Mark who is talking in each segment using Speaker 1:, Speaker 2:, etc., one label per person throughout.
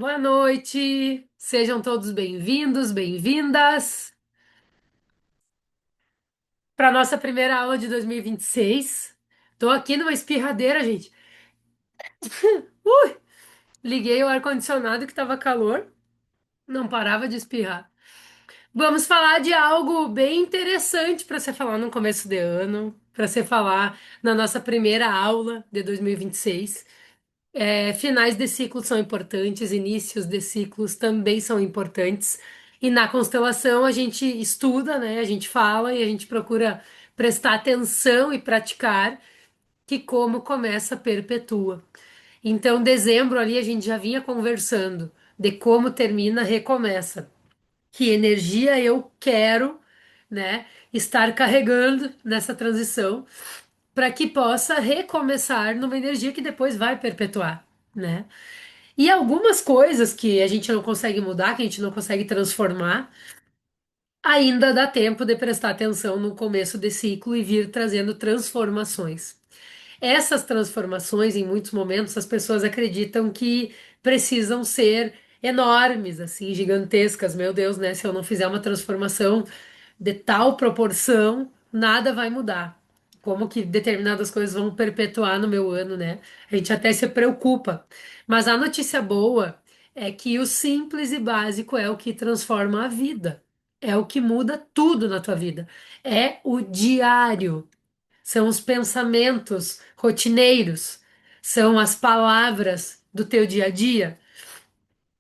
Speaker 1: Boa noite, sejam todos bem-vindos, bem-vindas para nossa primeira aula de 2026. Tô aqui numa espirradeira, gente. Liguei o ar-condicionado que tava calor, não parava de espirrar. Vamos falar de algo bem interessante para você falar no começo de ano, para você falar na nossa primeira aula de 2026. Finais de ciclos são importantes, inícios de ciclos também são importantes. E na constelação a gente estuda, né? A gente fala e a gente procura prestar atenção e praticar que como começa, perpetua. Então, dezembro ali a gente já vinha conversando de como termina, recomeça. Que energia eu quero, né, estar carregando nessa transição para que possa recomeçar numa energia que depois vai perpetuar, né? E algumas coisas que a gente não consegue mudar, que a gente não consegue transformar, ainda dá tempo de prestar atenção no começo de ciclo e vir trazendo transformações. Essas transformações, em muitos momentos, as pessoas acreditam que precisam ser enormes, assim, gigantescas. Meu Deus, né? Se eu não fizer uma transformação de tal proporção, nada vai mudar. Como que determinadas coisas vão perpetuar no meu ano, né? A gente até se preocupa. Mas a notícia boa é que o simples e básico é o que transforma a vida. É o que muda tudo na tua vida. É o diário. São os pensamentos rotineiros, são as palavras do teu dia a dia,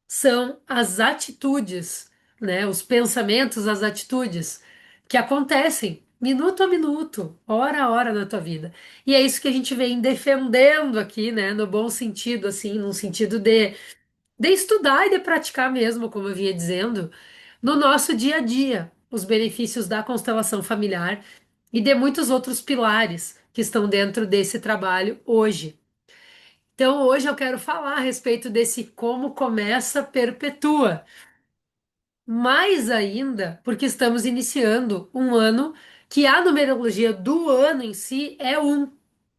Speaker 1: são as atitudes, né? Os pensamentos, as atitudes que acontecem minuto a minuto, hora a hora na tua vida. E é isso que a gente vem defendendo aqui, né? No bom sentido, assim, no sentido de estudar e de praticar mesmo, como eu vinha dizendo, no nosso dia a dia, os benefícios da constelação familiar e de muitos outros pilares que estão dentro desse trabalho hoje. Então, hoje eu quero falar a respeito desse como começa, perpetua. Mais ainda, porque estamos iniciando um ano que a numerologia do ano em si é um,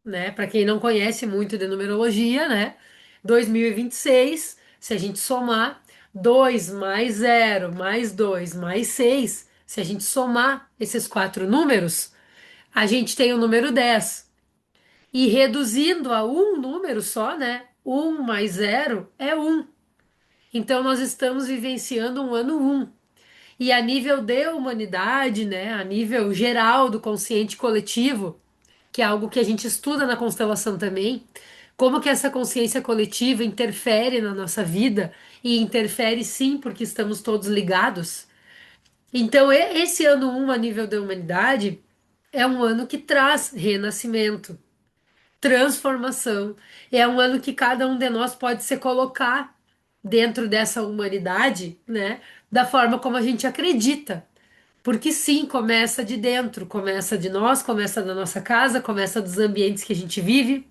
Speaker 1: né? Para quem não conhece muito de numerologia, né? 2026, se a gente somar 2 mais 0 mais 2 mais 6, se a gente somar esses quatro números, a gente tem o número 10. E reduzindo a um número só, né? Um mais zero é um. Então nós estamos vivenciando um ano um. E a nível de humanidade, né? A nível geral do consciente coletivo, que é algo que a gente estuda na constelação também, como que essa consciência coletiva interfere na nossa vida e interfere sim, porque estamos todos ligados. Então, esse ano um a nível da humanidade é um ano que traz renascimento, transformação. É um ano que cada um de nós pode se colocar dentro dessa humanidade, né? Da forma como a gente acredita. Porque sim, começa de dentro, começa de nós, começa da nossa casa, começa dos ambientes que a gente vive.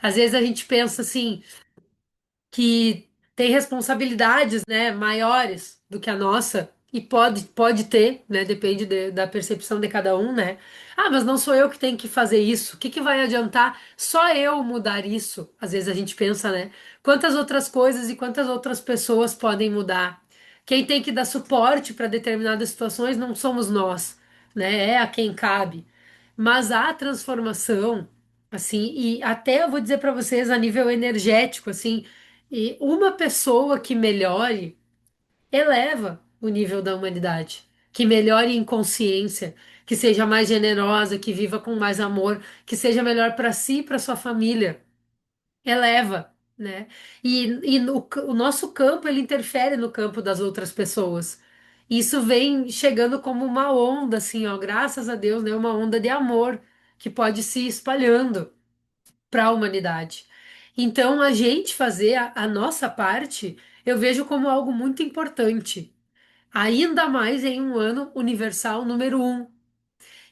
Speaker 1: Às vezes a gente pensa assim, que tem responsabilidades, né, maiores do que a nossa, e pode ter, né, depende da percepção de cada um, né? Ah, mas não sou eu que tenho que fazer isso. O que que vai adiantar só eu mudar isso? Às vezes a gente pensa, né? Quantas outras coisas e quantas outras pessoas podem mudar? Quem tem que dar suporte para determinadas situações não somos nós, né? É a quem cabe. Mas a transformação, assim, e até eu vou dizer para vocês a nível energético, assim, e uma pessoa que melhore eleva o nível da humanidade, que melhore em consciência, que seja mais generosa, que viva com mais amor, que seja melhor para si e para sua família, eleva, né? O nosso campo ele interfere no campo das outras pessoas. Isso vem chegando como uma onda, assim, ó, graças a Deus, né? Uma onda de amor que pode se espalhando para a humanidade. Então, a gente fazer a nossa parte, eu vejo como algo muito importante. Ainda mais em um ano universal número um.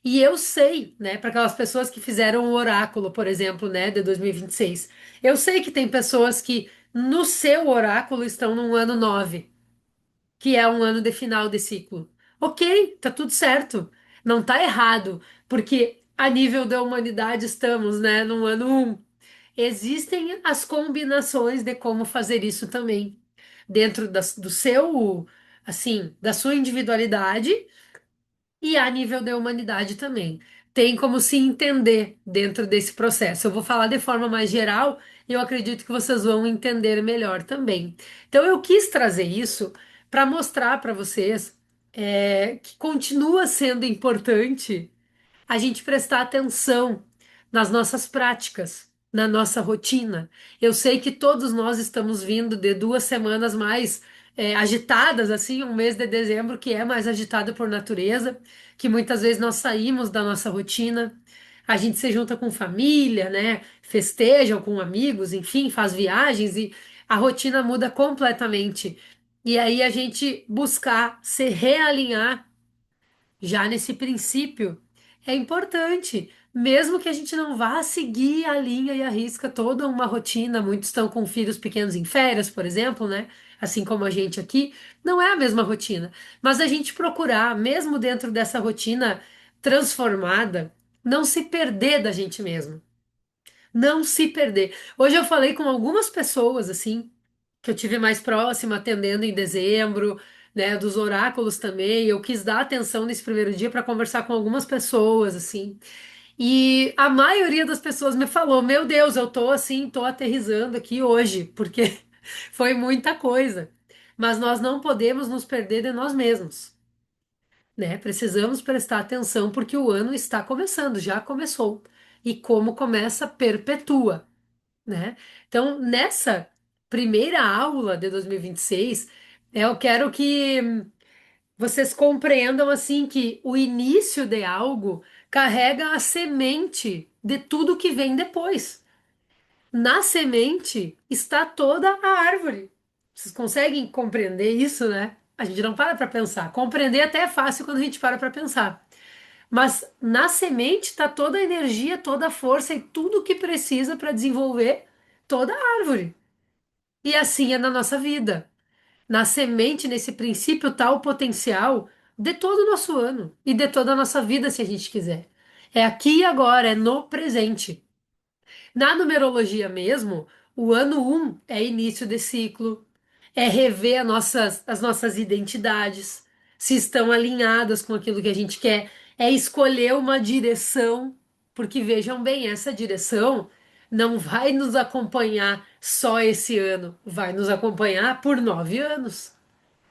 Speaker 1: E eu sei, né, para aquelas pessoas que fizeram o oráculo, por exemplo, né, de 2026, eu sei que tem pessoas que no seu oráculo estão num ano 9, que é um ano de final de ciclo. Ok, tá tudo certo. Não tá errado, porque a nível da humanidade estamos, né, num ano um. Existem as combinações de como fazer isso também. dentro do seu, assim, da sua individualidade e a nível da humanidade também. Tem como se entender dentro desse processo. Eu vou falar de forma mais geral e eu acredito que vocês vão entender melhor também. Então, eu quis trazer isso para mostrar para vocês que continua sendo importante a gente prestar atenção nas nossas práticas, na nossa rotina. Eu sei que todos nós estamos vindo de 2 semanas mais agitadas, assim, um mês de dezembro que é mais agitado por natureza, que muitas vezes nós saímos da nossa rotina, a gente se junta com família, né? Festeja com amigos, enfim, faz viagens e a rotina muda completamente. E aí a gente buscar se realinhar já nesse princípio é importante, mesmo que a gente não vá seguir a linha e a risca toda uma rotina. Muitos estão com filhos pequenos em férias, por exemplo, né? Assim como a gente aqui, não é a mesma rotina. Mas a gente procurar, mesmo dentro dessa rotina transformada, não se perder da gente mesmo. Não se perder. Hoje eu falei com algumas pessoas, assim, que eu tive mais próxima, atendendo em dezembro, né, dos oráculos também. Eu quis dar atenção nesse primeiro dia para conversar com algumas pessoas, assim. E a maioria das pessoas me falou: Meu Deus, eu tô assim, tô aterrissando aqui hoje, porque foi muita coisa. Mas nós não podemos nos perder de nós mesmos, né? Precisamos prestar atenção porque o ano está começando, já começou. E como começa, perpetua, né? Então, nessa primeira aula de 2026, eu quero que vocês compreendam assim que o início de algo carrega a semente de tudo que vem depois. Na semente está toda a árvore. Vocês conseguem compreender isso, né? A gente não para pensar. Compreender até é fácil quando a gente para pensar. Mas na semente está toda a energia, toda a força e tudo o que precisa para desenvolver toda a árvore. E assim é na nossa vida. Na semente, nesse princípio, está o potencial de todo o nosso ano e de toda a nossa vida, se a gente quiser. É aqui e agora, é no presente. Na numerologia mesmo, o ano um é início de ciclo, é rever as nossas identidades, se estão alinhadas com aquilo que a gente quer, é escolher uma direção, porque vejam bem, essa direção não vai nos acompanhar só esse ano, vai nos acompanhar por 9 anos.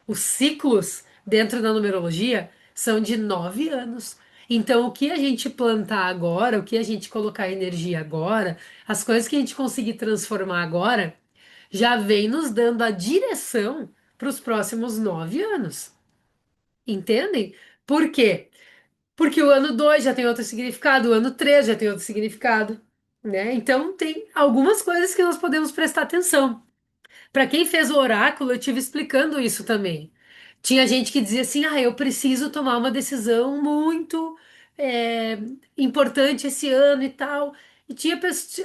Speaker 1: Os ciclos dentro da numerologia são de 9 anos. Então, o que a gente plantar agora, o que a gente colocar energia agora, as coisas que a gente conseguir transformar agora, já vem nos dando a direção para os próximos 9 anos. Entendem? Por quê? Porque o ano 2 já tem outro significado, o ano 3 já tem outro significado, né? Então, tem algumas coisas que nós podemos prestar atenção. Para quem fez o oráculo, eu tive explicando isso também. Tinha gente que dizia assim: eu preciso tomar uma decisão muito é, importante esse ano e tal. E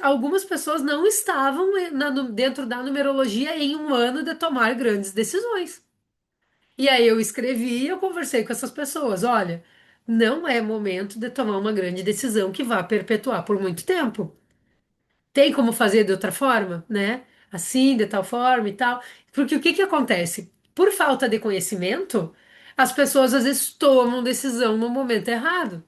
Speaker 1: algumas pessoas não estavam dentro da numerologia em um ano de tomar grandes decisões. E aí eu escrevi e eu conversei com essas pessoas: olha, não é momento de tomar uma grande decisão que vá perpetuar por muito tempo. Tem como fazer de outra forma, né? Assim, de tal forma e tal. Porque o que que acontece? Por falta de conhecimento, as pessoas às vezes tomam decisão no momento errado.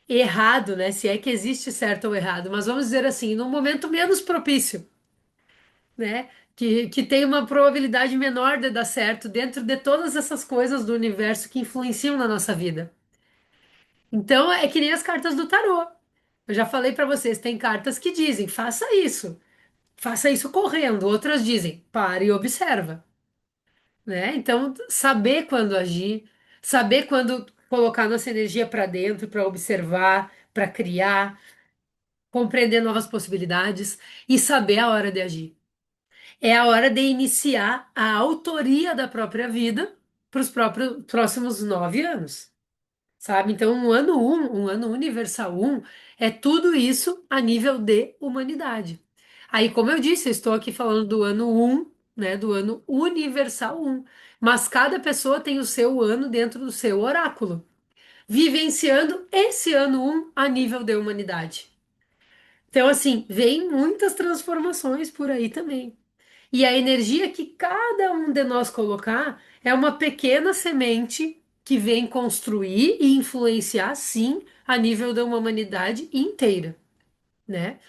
Speaker 1: Errado, né? Se é que existe certo ou errado, mas vamos dizer assim, no momento menos propício, né? Que tem uma probabilidade menor de dar certo dentro de todas essas coisas do universo que influenciam na nossa vida. Então, é que nem as cartas do tarô. Eu já falei para vocês, tem cartas que dizem, faça isso correndo. Outras dizem, pare e observa, né? Então, saber quando agir, saber quando colocar nossa energia para dentro, para observar, para criar, compreender novas possibilidades e saber a hora de agir. É a hora de iniciar a autoria da própria vida para os próximos 9 anos. Sabe? Então, um ano universal um, é tudo isso a nível de humanidade. Aí, como eu disse, eu estou aqui falando do ano um, né? Do ano universal um. Mas cada pessoa tem o seu ano dentro do seu oráculo, vivenciando esse ano um a nível de humanidade. Então, assim, vem muitas transformações por aí também. E a energia que cada um de nós colocar é uma pequena semente que vem construir e influenciar, sim, a nível de uma humanidade inteira, né?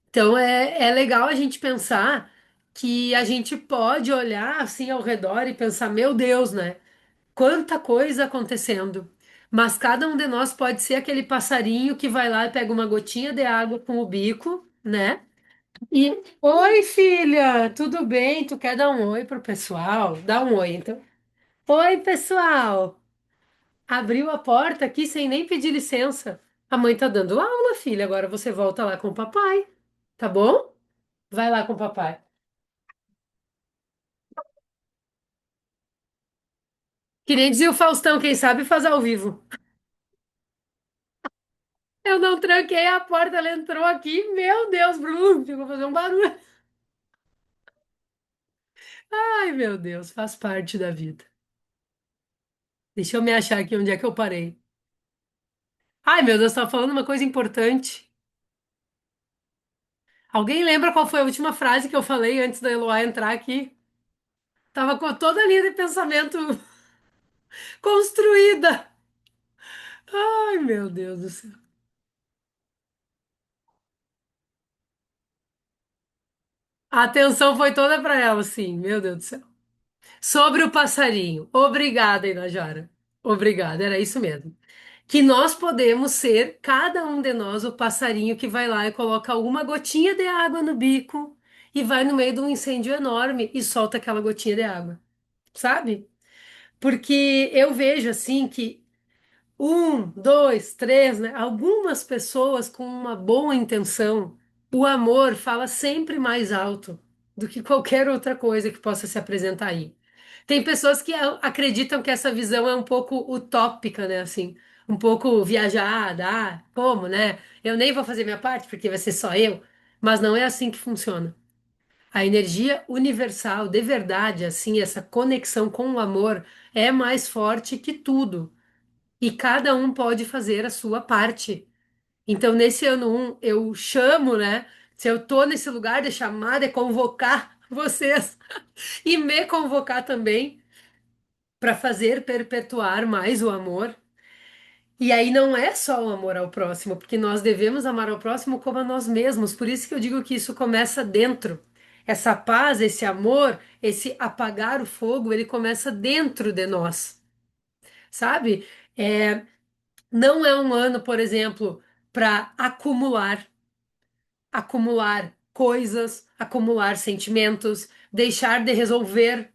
Speaker 1: Então é legal a gente pensar que a gente pode olhar assim ao redor e pensar, meu Deus, né? Quanta coisa acontecendo. Mas cada um de nós pode ser aquele passarinho que vai lá e pega uma gotinha de água com o bico, né? E, oi, filha, tudo bem? Tu quer dar um oi pro pessoal? Dá um oi, então. Oi, pessoal. Abriu a porta aqui sem nem pedir licença. A mãe tá dando aula, filha. Agora você volta lá com o papai, tá bom? Vai lá com o papai. Que nem dizia o Faustão, quem sabe faz ao vivo. Eu não tranquei a porta, ela entrou aqui. Meu Deus, Bruno, ficou fazer um barulho. Ai, meu Deus, faz parte da vida. Deixa eu me achar aqui onde é que eu parei. Ai, meu Deus, tava falando uma coisa importante. Alguém lembra qual foi a última frase que eu falei antes da Eloá entrar aqui? Tava com toda a linha de pensamento construída. Ai, meu Deus do céu. A atenção foi toda para ela, sim, meu Deus do céu. Sobre o passarinho. Obrigada, Inajara. Obrigada, era isso mesmo. Que nós podemos ser, cada um de nós, o passarinho que vai lá e coloca uma gotinha de água no bico e vai no meio de um incêndio enorme e solta aquela gotinha de água, sabe? Porque eu vejo assim que um, dois, três, né? Algumas pessoas com uma boa intenção, o amor fala sempre mais alto do que qualquer outra coisa que possa se apresentar aí. Tem pessoas que acreditam que essa visão é um pouco utópica, né? Assim, um pouco viajada. Ah, como, né? Eu nem vou fazer minha parte porque vai ser só eu. Mas não é assim que funciona. A energia universal, de verdade, assim, essa conexão com o amor é mais forte que tudo. E cada um pode fazer a sua parte. Então, nesse ano eu chamo, né? Se eu tô nesse lugar de chamada, é convocar vocês e me convocar também para fazer perpetuar mais o amor. E aí não é só o amor ao próximo, porque nós devemos amar ao próximo como a nós mesmos. Por isso que eu digo que isso começa dentro. Essa paz, esse amor, esse apagar o fogo, ele começa dentro de nós, sabe? É, não é um ano, por exemplo, para acumular coisas, acumular sentimentos, deixar de resolver.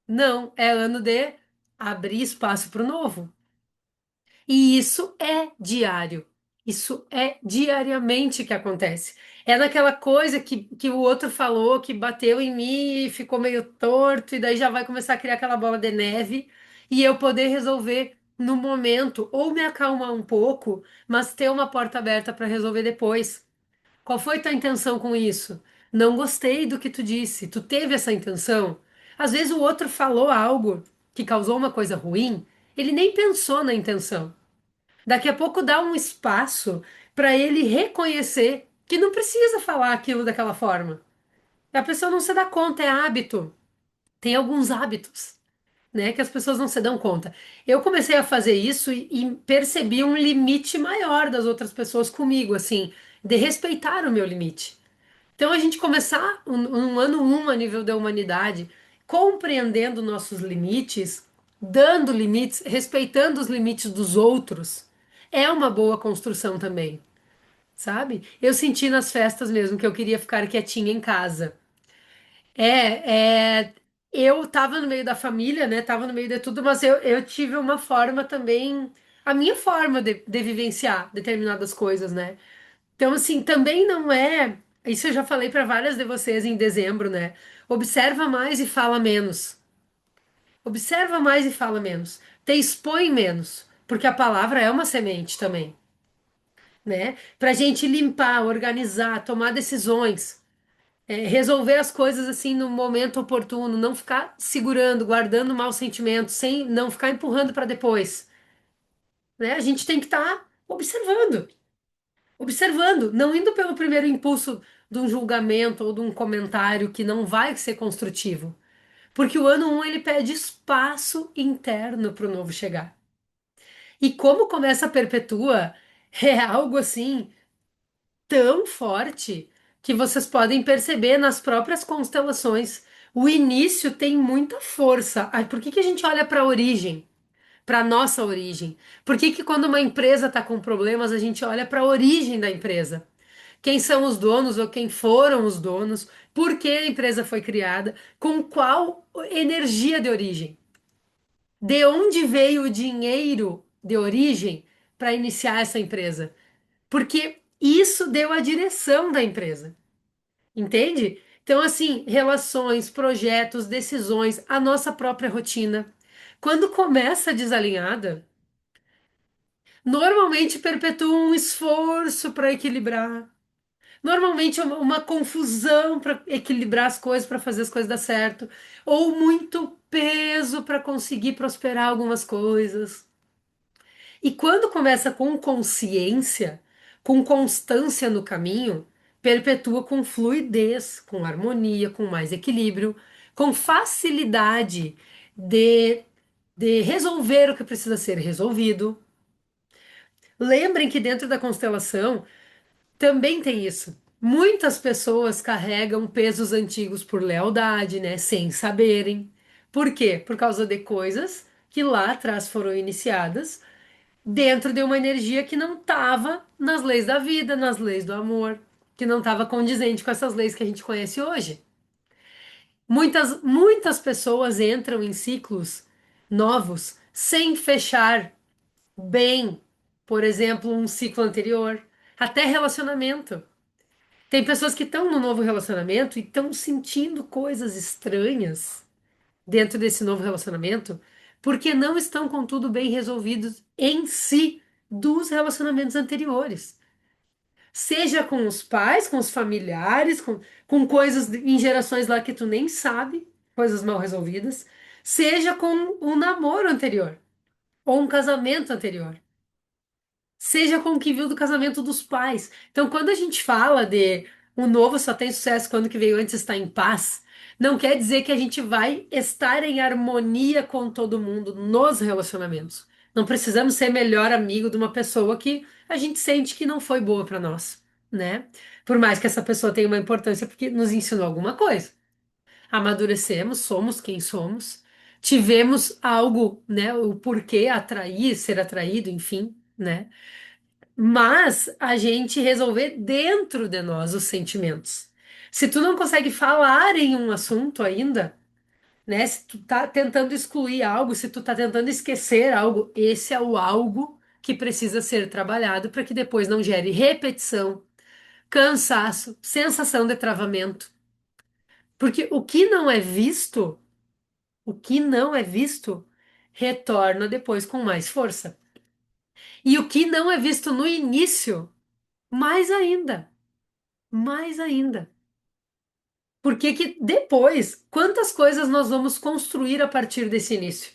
Speaker 1: Não, é ano de abrir espaço para o novo. E isso é diário. Isso é diariamente que acontece. É naquela coisa que o outro falou, que bateu em mim e ficou meio torto, e daí já vai começar a criar aquela bola de neve, e eu poder resolver no momento, ou me acalmar um pouco, mas ter uma porta aberta para resolver depois. Qual foi tua intenção com isso? Não gostei do que tu disse. Tu teve essa intenção? Às vezes o outro falou algo que causou uma coisa ruim, ele nem pensou na intenção. Daqui a pouco dá um espaço para ele reconhecer que não precisa falar aquilo daquela forma. A pessoa não se dá conta, é hábito. Tem alguns hábitos, né, que as pessoas não se dão conta. Eu comecei a fazer isso e percebi um limite maior das outras pessoas comigo, assim, de respeitar o meu limite. Então a gente começar um ano a nível da humanidade, compreendendo nossos limites, dando limites, respeitando os limites dos outros, é uma boa construção também, sabe? Eu senti nas festas mesmo que eu queria ficar quietinha em casa. É, eu tava no meio da família, né? Tava no meio de tudo, mas eu tive uma forma também, a minha forma de vivenciar determinadas coisas, né? Então, assim, também não é. Isso eu já falei para várias de vocês em dezembro, né? Observa mais e fala menos. Observa mais e fala menos. Te expõe menos, porque a palavra é uma semente também, né? Pra gente limpar, organizar, tomar decisões, resolver as coisas assim no momento oportuno, não ficar segurando, guardando maus sentimentos, sem não ficar empurrando para depois, né? A gente tem que estar observando. Observando, não indo pelo primeiro impulso. de um julgamento ou de um comentário que não vai ser construtivo. Porque o ano um ele pede espaço interno para o novo chegar. E como começa a Perpetua, é algo assim tão forte que vocês podem perceber nas próprias constelações. O início tem muita força. Ai, por que que a gente olha para a origem? Para nossa origem? Por que que quando uma empresa está com problemas, a gente olha para a origem da empresa? Quem são os donos ou quem foram os donos? Por que a empresa foi criada? Com qual energia de origem? De onde veio o dinheiro de origem para iniciar essa empresa? Porque isso deu a direção da empresa, entende? Então, assim, relações, projetos, decisões, a nossa própria rotina. Quando começa desalinhada, normalmente perpetua um esforço para equilibrar. Normalmente uma confusão para equilibrar as coisas, para fazer as coisas dar certo. Ou muito peso para conseguir prosperar algumas coisas. E quando começa com consciência, com constância no caminho, perpetua com fluidez, com harmonia, com mais equilíbrio, com facilidade de, de resolver o que precisa ser resolvido. Lembrem que dentro da constelação também tem isso. Muitas pessoas carregam pesos antigos por lealdade, né? Sem saberem. Por quê? Por causa de coisas que lá atrás foram iniciadas dentro de uma energia que não estava nas leis da vida, nas leis do amor, que não estava condizente com essas leis que a gente conhece hoje. Muitas pessoas entram em ciclos novos sem fechar bem, por exemplo, um ciclo anterior, até relacionamento. Tem pessoas que estão no novo relacionamento e estão sentindo coisas estranhas dentro desse novo relacionamento porque não estão com tudo bem resolvido em si dos relacionamentos anteriores. Seja com os pais, com os familiares, com coisas em gerações lá que tu nem sabe, coisas mal resolvidas, seja com um namoro anterior ou um casamento anterior. Seja com o que viu do casamento dos pais. Então, quando a gente fala de o novo só tem sucesso quando o que veio antes está em paz, não quer dizer que a gente vai estar em harmonia com todo mundo nos relacionamentos. Não precisamos ser melhor amigo de uma pessoa que a gente sente que não foi boa para nós, né? Por mais que essa pessoa tenha uma importância porque nos ensinou alguma coisa. Amadurecemos, somos quem somos, tivemos algo, né? O porquê atrair, ser atraído, enfim, né? Mas a gente resolver dentro de nós os sentimentos. Se tu não consegue falar em um assunto ainda, né? Se tu tá tentando excluir algo, se tu tá tentando esquecer algo, esse é o algo que precisa ser trabalhado para que depois não gere repetição, cansaço, sensação de travamento. Porque o que não é visto, retorna depois com mais força. E o que não é visto no início, mais ainda. Mais ainda. Porque que depois, quantas coisas nós vamos construir a partir desse início?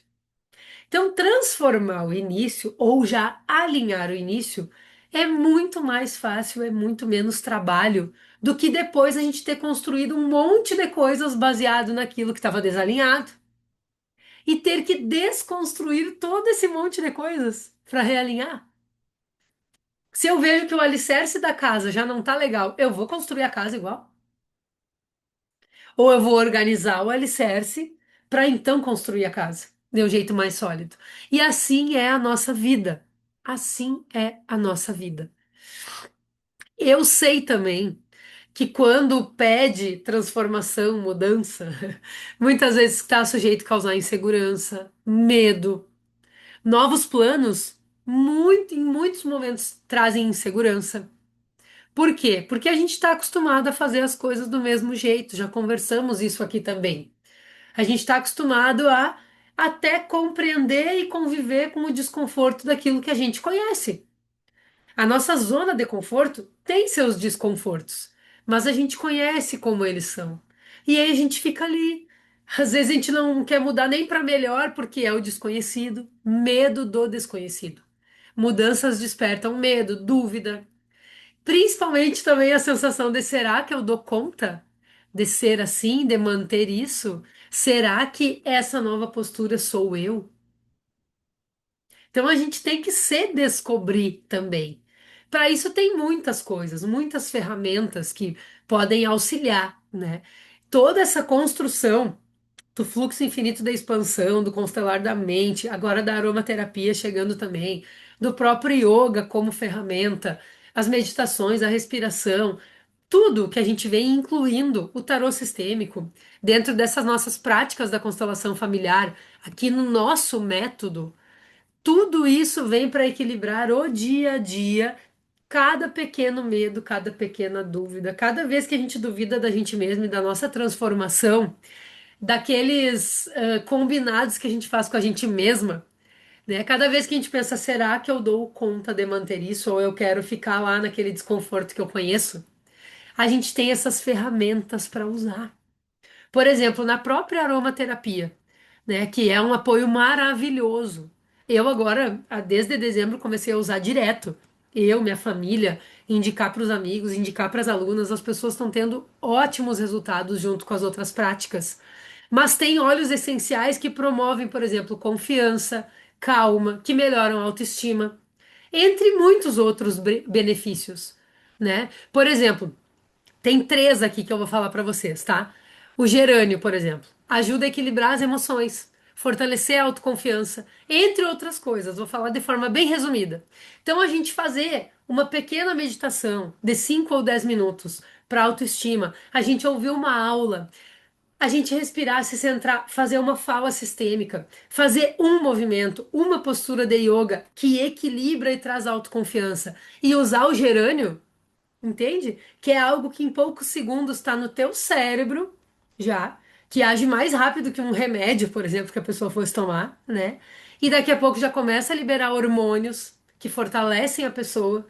Speaker 1: Então, transformar o início ou já alinhar o início é muito mais fácil, é muito menos trabalho do que depois a gente ter construído um monte de coisas baseado naquilo que estava desalinhado e ter que desconstruir todo esse monte de coisas para realinhar. Se eu vejo que o alicerce da casa já não tá legal, eu vou construir a casa igual. Ou eu vou organizar o alicerce para então construir a casa de um jeito mais sólido. E assim é a nossa vida. Assim é a nossa vida. Eu sei também que quando pede transformação, mudança, muitas vezes está sujeito a causar insegurança, medo. Novos planos, em muitos momentos, trazem insegurança. Por quê? Porque a gente está acostumado a fazer as coisas do mesmo jeito. Já conversamos isso aqui também. A gente está acostumado a até compreender e conviver com o desconforto daquilo que a gente conhece. A nossa zona de conforto tem seus desconfortos, mas a gente conhece como eles são. E aí a gente fica ali. Às vezes a gente não quer mudar nem para melhor porque é o desconhecido, medo do desconhecido. Mudanças despertam medo, dúvida. Principalmente também a sensação de será que eu dou conta de ser assim, de manter isso? Será que essa nova postura sou eu? Então a gente tem que se descobrir também. Para isso tem muitas coisas, muitas ferramentas que podem auxiliar, né? Toda essa construção do fluxo infinito da expansão, do constelar da mente, agora da aromaterapia chegando também, do próprio yoga como ferramenta, as meditações, a respiração, tudo que a gente vem incluindo o tarô sistêmico dentro dessas nossas práticas da constelação familiar, aqui no nosso método. Tudo isso vem para equilibrar o dia a dia, cada pequeno medo, cada pequena dúvida, cada vez que a gente duvida da gente mesmo e da nossa transformação, daqueles combinados que a gente faz com a gente mesma, né? Cada vez que a gente pensa, será que eu dou conta de manter isso ou eu quero ficar lá naquele desconforto que eu conheço? A gente tem essas ferramentas para usar. Por exemplo, na própria aromaterapia, né, que é um apoio maravilhoso. Eu agora, desde dezembro, comecei a usar direto. Eu, minha família, indicar para os amigos, indicar para as alunas, as pessoas estão tendo ótimos resultados junto com as outras práticas. Mas tem óleos essenciais que promovem, por exemplo, confiança, calma, que melhoram a autoestima, entre muitos outros benefícios, né? Por exemplo, tem três aqui que eu vou falar para vocês, tá? O gerânio, por exemplo, ajuda a equilibrar as emoções, fortalecer a autoconfiança, entre outras coisas. Vou falar de forma bem resumida. Então, a gente fazer uma pequena meditação de 5 ou 10 minutos para autoestima, a gente ouvir uma aula, a gente respirar, se centrar, fazer uma fala sistêmica, fazer um movimento, uma postura de yoga que equilibra e traz autoconfiança e usar o gerânio. Entende? Que é algo que em poucos segundos está no teu cérebro já, que age mais rápido que um remédio, por exemplo, que a pessoa fosse tomar, né? E daqui a pouco já começa a liberar hormônios que fortalecem a pessoa,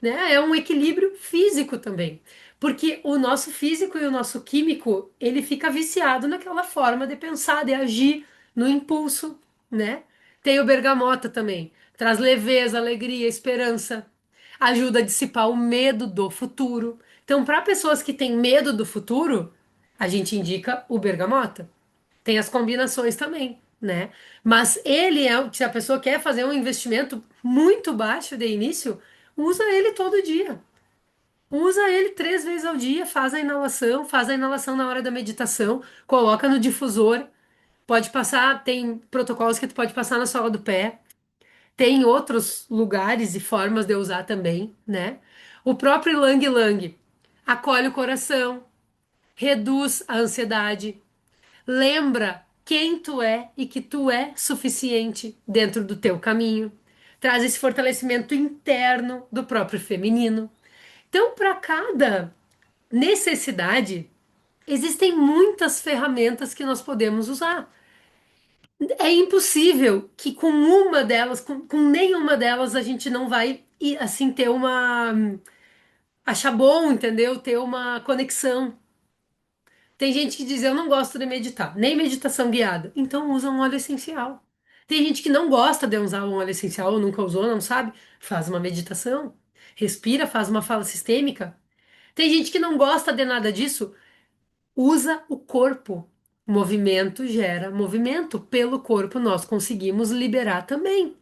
Speaker 1: né? É um equilíbrio físico também. Porque o nosso físico e o nosso químico, ele fica viciado naquela forma de pensar, de agir no impulso, né? Tem o bergamota também. Traz leveza, alegria, esperança, ajuda a dissipar o medo do futuro. Então, para pessoas que têm medo do futuro, a gente indica o bergamota. Tem as combinações também, né? Mas ele é, se a pessoa quer fazer um investimento muito baixo de início, usa ele todo dia. Usa ele 3 vezes ao dia, faz a inalação na hora da meditação, coloca no difusor, pode passar, tem protocolos que tu pode passar na sola do pé. Tem outros lugares e formas de usar também, né? O próprio Lang Lang acolhe o coração, reduz a ansiedade, lembra quem tu é e que tu é suficiente dentro do teu caminho, traz esse fortalecimento interno do próprio feminino. Então, para cada necessidade, existem muitas ferramentas que nós podemos usar. É impossível que com uma delas, com nenhuma delas, a gente não vai assim ter uma achar bom, entendeu? Ter uma conexão. Tem gente que diz, eu não gosto de meditar, nem meditação guiada. Então usa um óleo essencial. Tem gente que não gosta de usar um óleo essencial, ou nunca usou, não sabe. Faz uma meditação. Respira, faz uma fala sistêmica. Tem gente que não gosta de nada disso. Usa o corpo. Movimento gera movimento. Pelo corpo nós conseguimos liberar também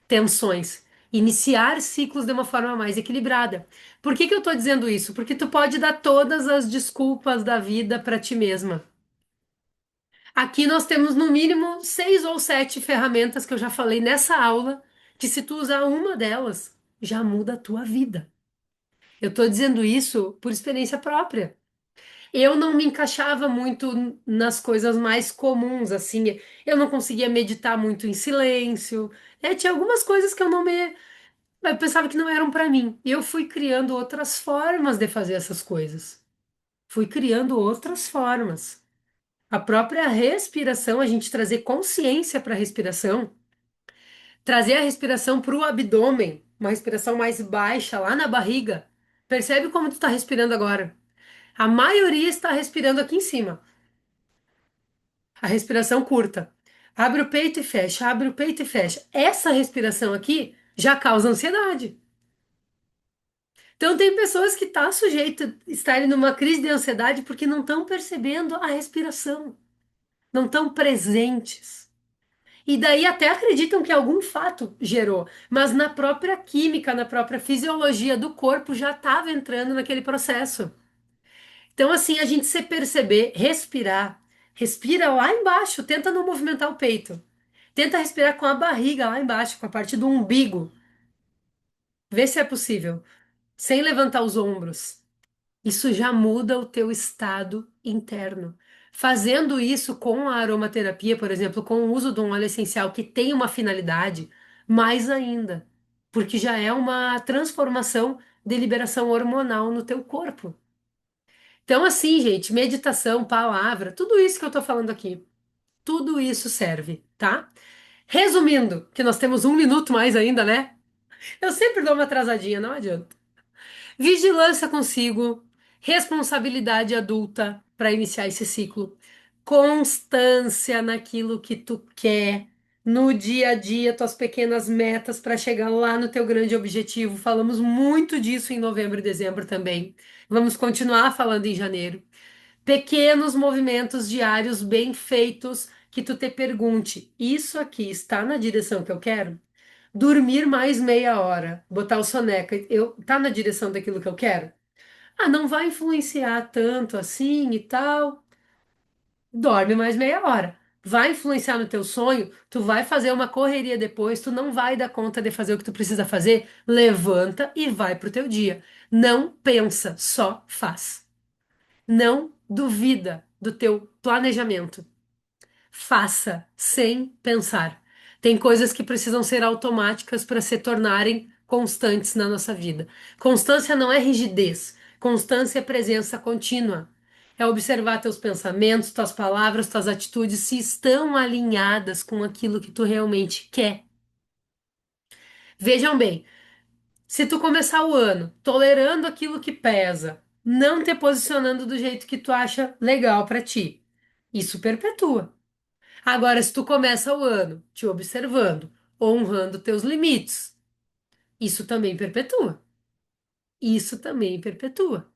Speaker 1: tensões, iniciar ciclos de uma forma mais equilibrada. Por que que eu tô dizendo isso? Porque tu pode dar todas as desculpas da vida para ti mesma. Aqui nós temos no mínimo 6 ou 7 ferramentas que eu já falei nessa aula, que se tu usar uma delas, já muda a tua vida. Eu tô dizendo isso por experiência própria. Eu não me encaixava muito nas coisas mais comuns, assim. Eu não conseguia meditar muito em silêncio, né? Tinha algumas coisas que eu pensava que não eram para mim. E eu fui criando outras formas de fazer essas coisas. Fui criando outras formas. A própria respiração, a gente trazer consciência para a respiração, trazer a respiração para o abdômen, uma respiração mais baixa lá na barriga. Percebe como tu está respirando agora? A maioria está respirando aqui em cima. A respiração curta. Abre o peito e fecha, abre o peito e fecha. Essa respiração aqui já causa ansiedade. Então tem pessoas que estão sujeitas a estarem numa crise de ansiedade porque não estão percebendo a respiração, não estão presentes. E daí até acreditam que algum fato gerou, mas na própria química, na própria fisiologia do corpo já estava entrando naquele processo. Então, assim, a gente se perceber, respirar, respira lá embaixo, tenta não movimentar o peito. Tenta respirar com a barriga lá embaixo, com a parte do umbigo. Vê se é possível, sem levantar os ombros. Isso já muda o teu estado interno. Fazendo isso com a aromaterapia, por exemplo, com o uso de um óleo essencial que tem uma finalidade, mais ainda, porque já é uma transformação de liberação hormonal no teu corpo. Então, assim, gente, meditação, palavra, tudo isso que eu tô falando aqui, tudo isso serve, tá? Resumindo, que nós temos 1 minuto mais ainda, né? Eu sempre dou uma atrasadinha, não adianta. Vigilância consigo, responsabilidade adulta para iniciar esse ciclo, constância naquilo que tu quer, no dia a dia, tuas pequenas metas para chegar lá no teu grande objetivo. Falamos muito disso em novembro e dezembro também. Vamos continuar falando em janeiro. Pequenos movimentos diários bem feitos que tu te pergunte: isso aqui está na direção que eu quero? Dormir mais meia hora, botar o soneca, tá na direção daquilo que eu quero? Ah, não vai influenciar tanto assim e tal. Dorme mais meia hora. Vai influenciar no teu sonho, tu vai fazer uma correria depois, tu não vai dar conta de fazer o que tu precisa fazer. Levanta e vai pro teu dia. Não pensa, só faz. Não duvida do teu planejamento. Faça sem pensar. Tem coisas que precisam ser automáticas para se tornarem constantes na nossa vida. Constância não é rigidez. Constância é presença contínua. É observar teus pensamentos, tuas palavras, tuas atitudes se estão alinhadas com aquilo que tu realmente quer. Vejam bem, se tu começar o ano tolerando aquilo que pesa, não te posicionando do jeito que tu acha legal para ti, isso perpetua. Agora, se tu começa o ano te observando, honrando teus limites, isso também perpetua. Isso também perpetua.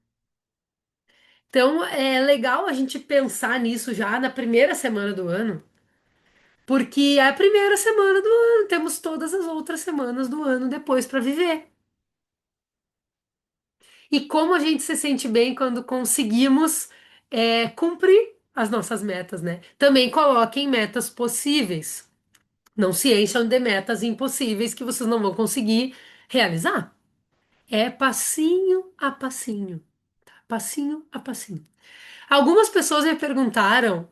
Speaker 1: Então, é legal a gente pensar nisso já na primeira semana do ano, porque é a primeira semana do ano, temos todas as outras semanas do ano depois para viver. E como a gente se sente bem quando conseguimos cumprir as nossas metas, né? Também coloquem metas possíveis. Não se encham de metas impossíveis que vocês não vão conseguir realizar. É passinho a passinho, tá? Passinho a passinho. Algumas pessoas me perguntaram,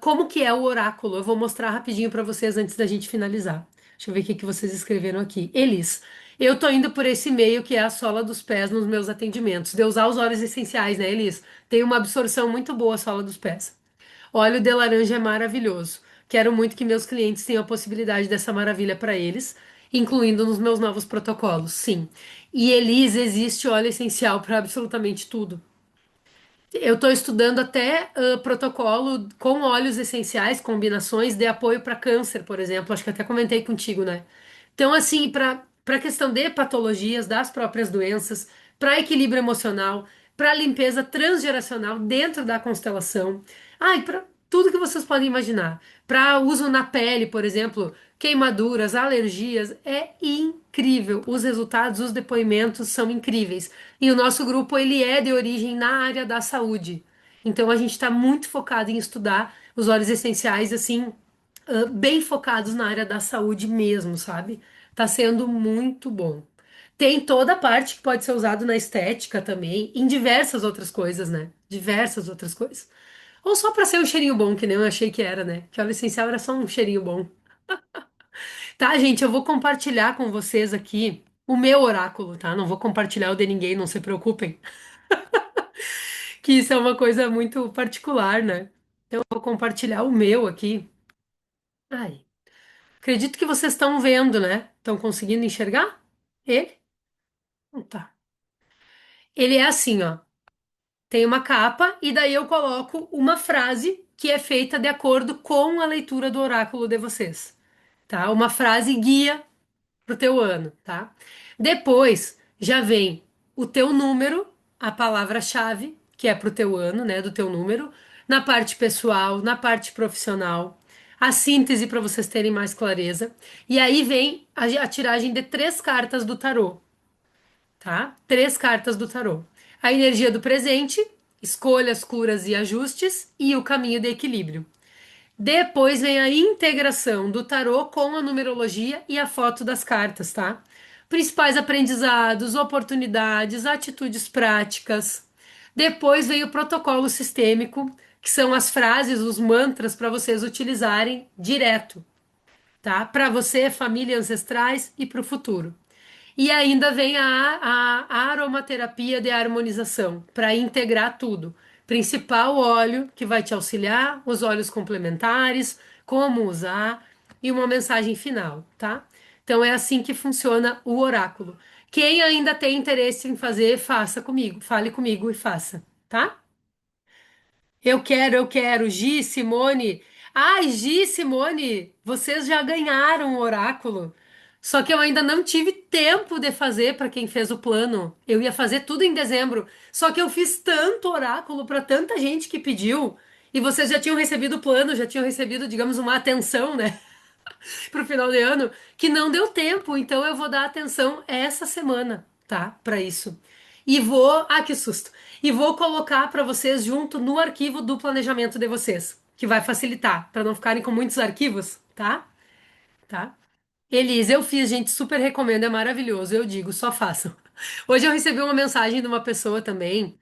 Speaker 1: como que é o oráculo. Eu vou mostrar rapidinho para vocês antes da gente finalizar. Deixa eu ver o que que vocês escreveram aqui. Elis, eu tô indo por esse meio que é a sola dos pés nos meus atendimentos. De usar os óleos essenciais, né, Elis? Tem uma absorção muito boa a sola dos pés. Óleo de laranja é maravilhoso. Quero muito que meus clientes tenham a possibilidade dessa maravilha para eles, incluindo nos meus novos protocolos. Sim. E Elis, existe óleo essencial para absolutamente tudo. Eu estou estudando até protocolo com óleos essenciais, combinações de apoio para câncer, por exemplo. Acho que até comentei contigo, né? Então, assim, para questão de patologias das próprias doenças, para equilíbrio emocional, para limpeza transgeracional dentro da constelação, e para tudo que vocês podem imaginar. Para uso na pele, por exemplo, queimaduras, alergias, é incrível. Os resultados, os depoimentos são incríveis. E o nosso grupo, ele é de origem na área da saúde. Então, a gente está muito focado em estudar os óleos essenciais, assim, bem focados na área da saúde mesmo, sabe? Tá sendo muito bom. Tem toda a parte que pode ser usado na estética também, em diversas outras coisas, né? Diversas outras coisas. Ou só pra ser um cheirinho bom, que nem eu achei que era, né? Que óleo essencial era só um cheirinho bom. Tá, gente, eu vou compartilhar com vocês aqui o meu oráculo, tá? Não vou compartilhar o de ninguém, não se preocupem, que isso é uma coisa muito particular, né? Então eu vou compartilhar o meu aqui. Ai, acredito que vocês estão vendo, né? Estão conseguindo enxergar ele? Não tá. Ele é assim, ó. Tem uma capa e daí eu coloco uma frase que é feita de acordo com a leitura do oráculo de vocês, tá? Uma frase guia pro teu ano, tá? Depois já vem. o teu número, a palavra-chave, que é pro teu ano, né, do teu número, na parte pessoal, na parte profissional, a síntese para vocês terem mais clareza. E aí vem a tiragem de três cartas do tarô, tá? Três cartas do tarô. A energia do presente, escolhas, curas e ajustes e o caminho de equilíbrio. Depois vem a integração do tarô com a numerologia e a foto das cartas, tá? Principais aprendizados, oportunidades, atitudes práticas. Depois vem o protocolo sistêmico, que são as frases, os mantras para vocês utilizarem direto, tá? Para você, família, ancestrais e para o futuro. E ainda vem a aromaterapia de harmonização, para integrar tudo. Principal óleo que vai te auxiliar, os óleos complementares, como usar e uma mensagem final, tá? Então é assim que funciona o oráculo. Quem ainda tem interesse em fazer, faça comigo, fale comigo e faça, tá? Eu quero. Gi, Simone. Ai, Gi, Simone, vocês já ganharam o oráculo. Só que eu ainda não tive tempo de fazer para quem fez o plano. Eu ia fazer tudo em dezembro. Só que eu fiz tanto oráculo para tanta gente que pediu. E vocês já tinham recebido o plano, já tinham recebido, digamos, uma atenção, né? Pro final de ano, que não deu tempo, então eu vou dar atenção essa semana, tá? Para isso. E vou, que susto. E vou colocar para vocês junto no arquivo do planejamento de vocês, que vai facilitar, para não ficarem com muitos arquivos, tá? Tá? Elise, eu fiz, gente, super recomendo, é maravilhoso, eu digo, só façam. Hoje eu recebi uma mensagem de uma pessoa também,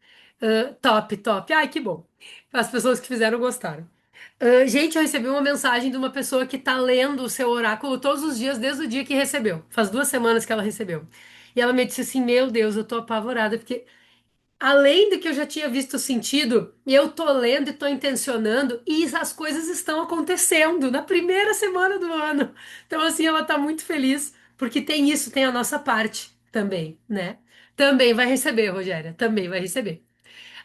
Speaker 1: top, top, ai, que bom. As pessoas que fizeram gostaram. Gente, eu recebi uma mensagem de uma pessoa que tá lendo o seu oráculo todos os dias, desde o dia que recebeu. Faz 2 semanas que ela recebeu. E ela me disse assim: Meu Deus, eu tô apavorada, porque além de que eu já tinha visto o sentido, eu tô lendo e tô intencionando, e as coisas estão acontecendo na primeira semana do ano. Então, assim, ela tá muito feliz, porque tem isso, tem a nossa parte também, né? Também vai receber, Rogéria, também vai receber.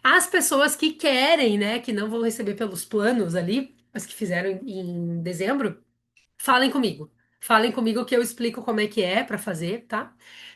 Speaker 1: As pessoas que querem, né, que não vão receber pelos planos ali, as que fizeram em dezembro, falem comigo. Falem comigo que eu explico como é que é para fazer, tá?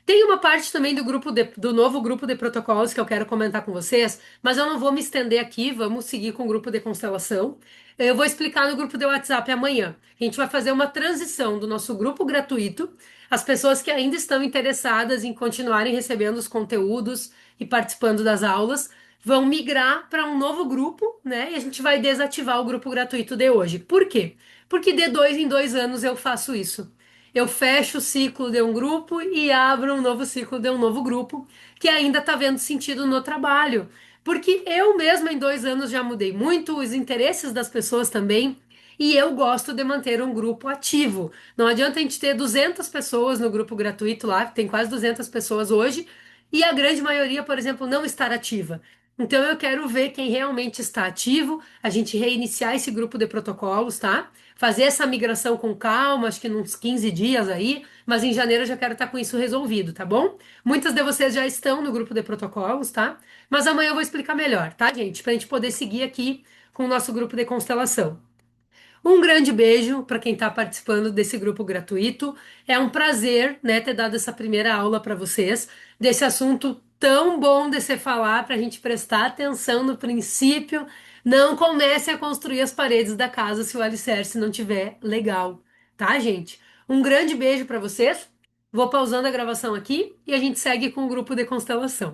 Speaker 1: Tem uma parte também do novo grupo de protocolos que eu quero comentar com vocês, mas eu não vou me estender aqui, vamos seguir com o grupo de constelação. Eu vou explicar no grupo de WhatsApp amanhã. A gente vai fazer uma transição do nosso grupo gratuito. As pessoas que ainda estão interessadas em continuarem recebendo os conteúdos e participando das aulas vão migrar para um novo grupo, né? E a gente vai desativar o grupo gratuito de hoje. Por quê? Porque de 2 em 2 anos eu faço isso. Eu fecho o ciclo de um grupo e abro um novo ciclo de um novo grupo que ainda está vendo sentido no trabalho. Porque eu mesma em 2 anos já mudei muito, os interesses das pessoas também, e eu gosto de manter um grupo ativo. Não adianta a gente ter 200 pessoas no grupo gratuito lá, que tem quase 200 pessoas hoje, e a grande maioria, por exemplo, não estar ativa. Então eu quero ver quem realmente está ativo, a gente reiniciar esse grupo de protocolos, tá? Fazer essa migração com calma, acho que uns 15 dias aí, mas em janeiro eu já quero estar com isso resolvido, tá bom? Muitas de vocês já estão no grupo de protocolos, tá? Mas amanhã eu vou explicar melhor, tá, gente? Pra gente poder seguir aqui com o nosso grupo de constelação. Um grande beijo para quem está participando desse grupo gratuito. É um prazer, né, ter dado essa primeira aula para vocês desse assunto tão bom de se falar para a gente prestar atenção no princípio. Não comece a construir as paredes da casa se o alicerce não tiver legal, tá, gente? Um grande beijo para vocês. Vou pausando a gravação aqui e a gente segue com o grupo de constelação.